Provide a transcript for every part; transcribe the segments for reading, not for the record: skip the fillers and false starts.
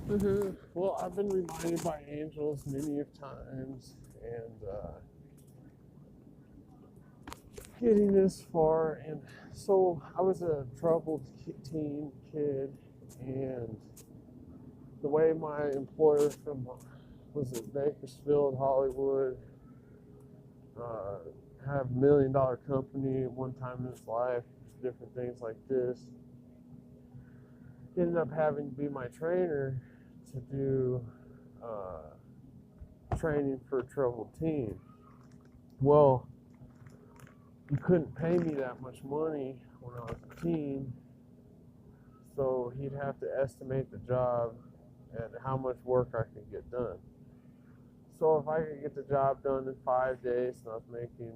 Well, I've been reminded by angels many of times, and getting this far. And so I was a troubled teen kid, and the way my employer from was it Bakersfield, Hollywood, uh, had $1 million company at one time in his life, different things like this. Ended up having to be my trainer to do training for a troubled teen. Well, you couldn't pay me that much money when I was a teen, so he'd have to estimate the job and how much work I could get done. So if I could get the job done in 5 days and I was making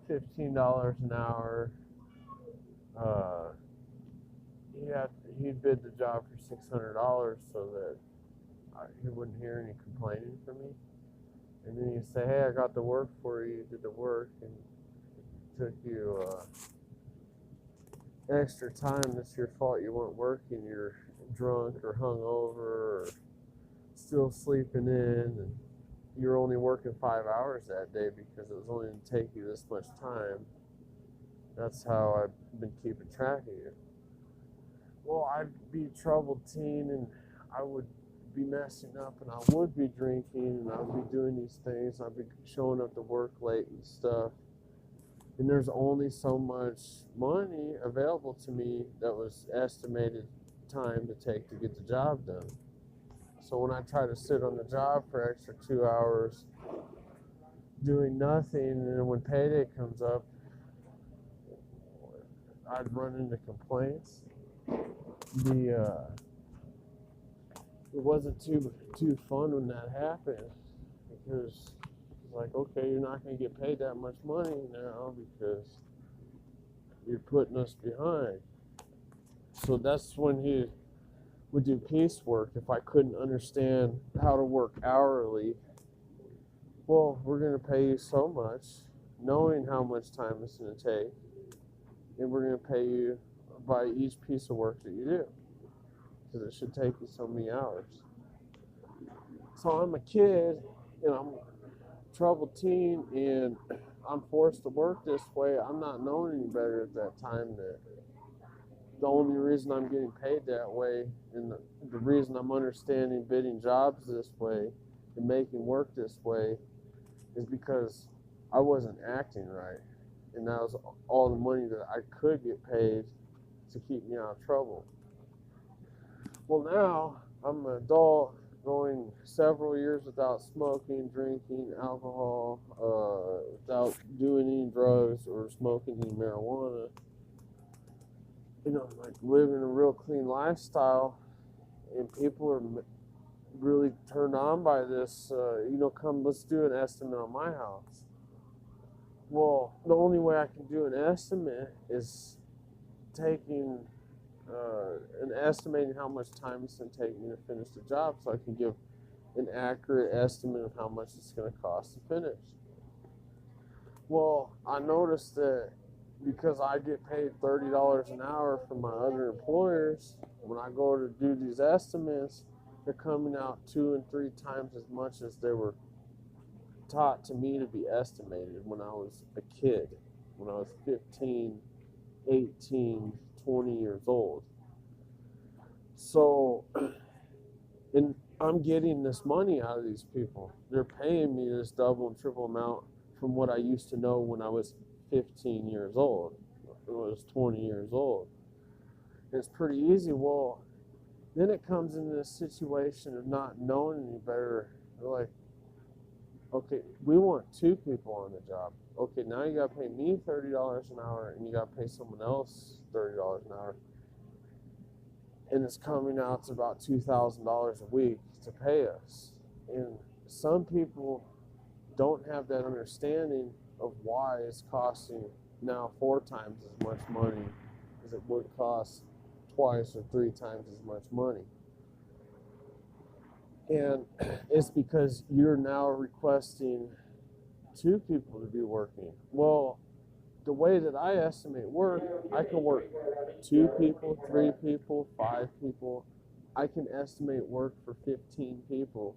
$15 an hour, uh, he'd bid the job for $600 so that he wouldn't hear any complaining from me. And then he'd say, "Hey, I got the work for you. You did the work, and it took you extra time. It's your fault you weren't working. You're drunk or hungover or still sleeping in, and you're only working 5 hours that day because it was only going to take you this much time. That's how I've been keeping track of you." Well, I'd be a troubled teen, and I would be messing up, and I would be drinking, and I would be doing these things. I'd be showing up to work late and stuff. And there's only so much money available to me that was estimated time to take to get the job done. So when I try to sit on the job for extra 2 hours doing nothing, and then when payday comes up, I'd run into complaints. It wasn't too fun when that happened, because it's like, okay, you're not going to get paid that much money now because you're putting us behind. So that's when he would do piecework. If I couldn't understand how to work hourly, well, we're going to pay you so much, knowing how much time it's going to take, and we're going to pay you by each piece of work that you do, because it should take you so many hours. So I'm a kid, and I'm a troubled teen, and I'm forced to work this way. I'm not knowing any better at that time that the only reason I'm getting paid that way, and the reason I'm understanding bidding jobs this way and making work this way, is because I wasn't acting right, and that was all the money that I could get paid to keep me out of trouble. Well, now I'm an adult, going several years without smoking, drinking alcohol, without doing any drugs or smoking any marijuana. Like living a real clean lifestyle, and people are really turned on by this. Come, let's do an estimate on my house. Well, the only way I can do an estimate is taking and estimating how much time it's going to take me to finish the job, so I can give an accurate estimate of how much it's going to cost to finish. Well, I noticed that because I get paid $30 an hour from my other employers, when I go to do these estimates, they're coming out 2 and 3 times as much as they were taught to me to be estimated when I was a kid, when I was 15, 18, 20 years old. So, and I'm getting this money out of these people. They're paying me this double and triple amount from what I used to know when I was 15 years old, when I was 20 years old. And it's pretty easy. Well, then it comes into this situation of not knowing any better. They're like, okay, we want 2 people on the job. Okay, now you got to pay me $30 an hour, and you got to pay someone else $30 an hour. And it's coming out to about $2,000 a week to pay us. And some people don't have that understanding of why it's costing now 4 times as much money as it would cost twice or 3 times as much money. And it's because you're now requesting 2 people to be working. Well, the way that I estimate work, I can work 2 people, 3 people, 5 people. I can estimate work for 15 people.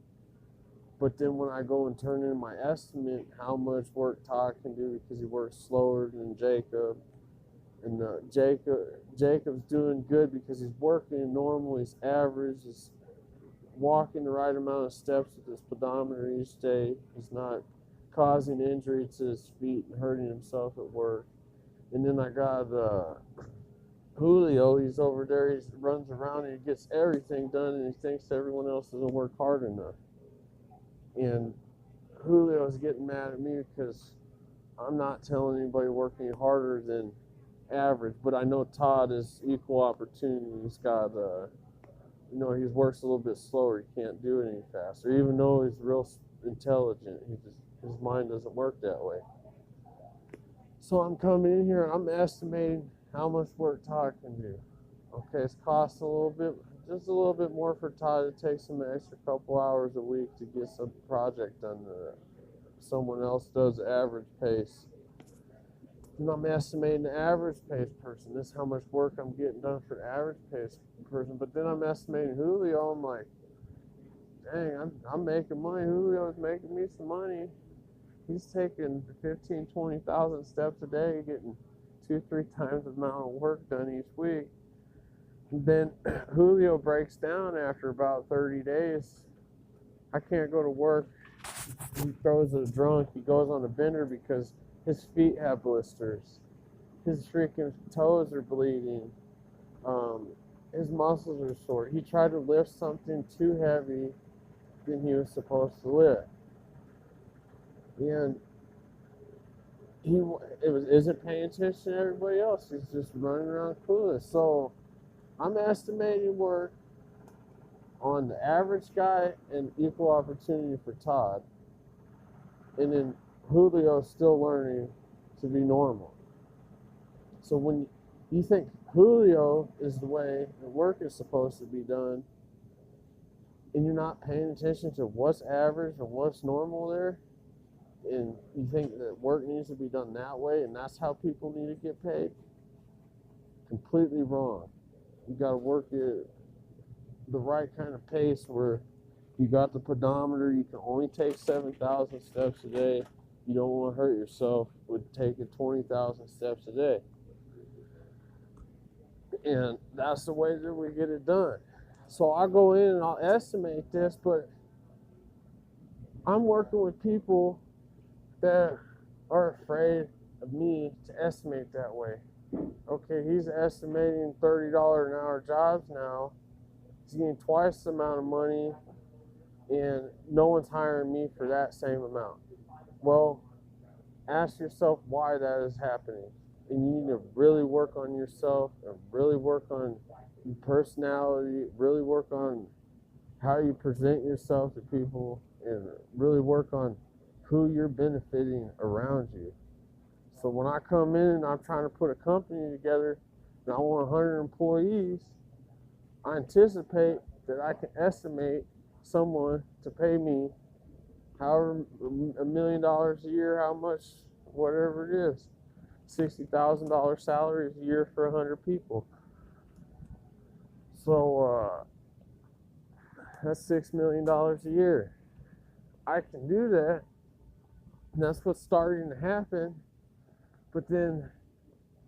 But then when I go and turn in my estimate, how much work Todd can do because he works slower than Jacob, and Jacob's doing good because he's working normal, he's average, he's walking the right amount of steps with his pedometer each day, he's not causing injury to his feet and hurting himself at work. And then I got Julio, he's over there, he runs around and he gets everything done and he thinks everyone else doesn't work hard enough. And Julio's getting mad at me because I'm not telling anybody working harder than average, but I know Todd is equal opportunity. He's got, he works a little bit slower. He can't do it any faster, even though he's real intelligent. His mind doesn't work that way. So I'm coming in here and I'm estimating how much work Todd can do. Okay, it's costing just a little bit more for Todd. It takes him an extra couple hours a week to get some project done that someone else does average pace. And I'm estimating the average pace person. This is how much work I'm getting done for the average pace person. But then I'm estimating Julio. I'm like, dang, I'm making money. Julio's making me some money. He's taking 15, 20,000 steps a day, getting 2-3 times the amount of work done each week. And then Julio breaks down after about 30 days. I can't go to work. He throws a drunk. He goes on a bender because his feet have blisters. His freaking toes are bleeding. His muscles are sore. He tried to lift something too heavy than he was supposed to lift. And he isn't paying attention to everybody else. He's just running around clueless. So I'm estimating work on the average guy and equal opportunity for Todd. And then Julio's still learning to be normal. So when you think Julio is the way the work is supposed to be done, and you're not paying attention to what's average and what's normal there, and you think that work needs to be done that way, and that's how people need to get paid, completely wrong. You got to work at the right kind of pace where you got the pedometer, you can only take 7,000 steps a day. You don't want to hurt yourself with taking 20,000 steps a day. And that's the way that we get it done. So I go in and I'll estimate this, but I'm working with people that are afraid of me to estimate that way. Okay, he's estimating $30 an hour jobs now. He's getting twice the amount of money, and no one's hiring me for that same amount. Well, ask yourself why that is happening. And you need to really work on yourself and really work on your personality, really work on how you present yourself to people, and really work on who you're benefiting around you. So when I come in and I'm trying to put a company together and I want 100 employees, I anticipate that I can estimate someone to pay me however $1 million a year, how much, whatever it is, $60,000 salary a year for 100 people. So that's $6 million a year. I can do that, and that's what's starting to happen. But then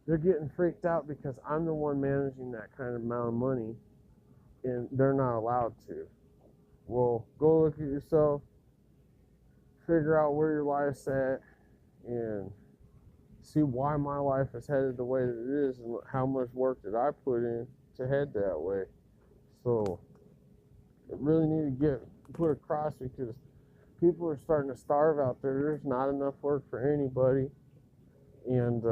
they're getting freaked out because I'm the one managing that kind of amount of money, and they're not allowed to. Well, go look at yourself, figure out where your life's at, and see why my life is headed the way that it is, and how much work did I put in to head that way. So it really need to get put across, because people are starting to starve out there. There's not enough work for anybody. And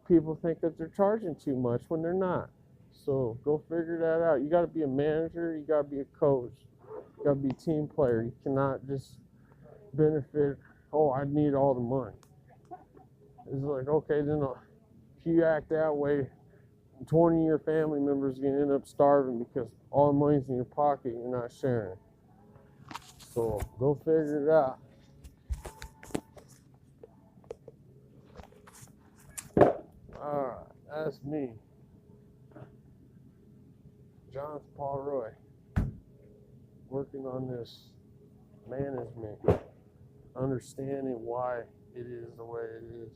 people think that they're charging too much when they're not. So go figure that out. You got to be a manager. You got to be a coach. You got to be a team player. You cannot just benefit, oh, I need all the money. It's like, okay, then if you act that way, 20 of your family members are going to end up starving because all the money's in your pocket and you're not sharing. So go figure it out. Alright, that's me. Jonathan Paul Roy, working on this management, understanding why it is the way it is.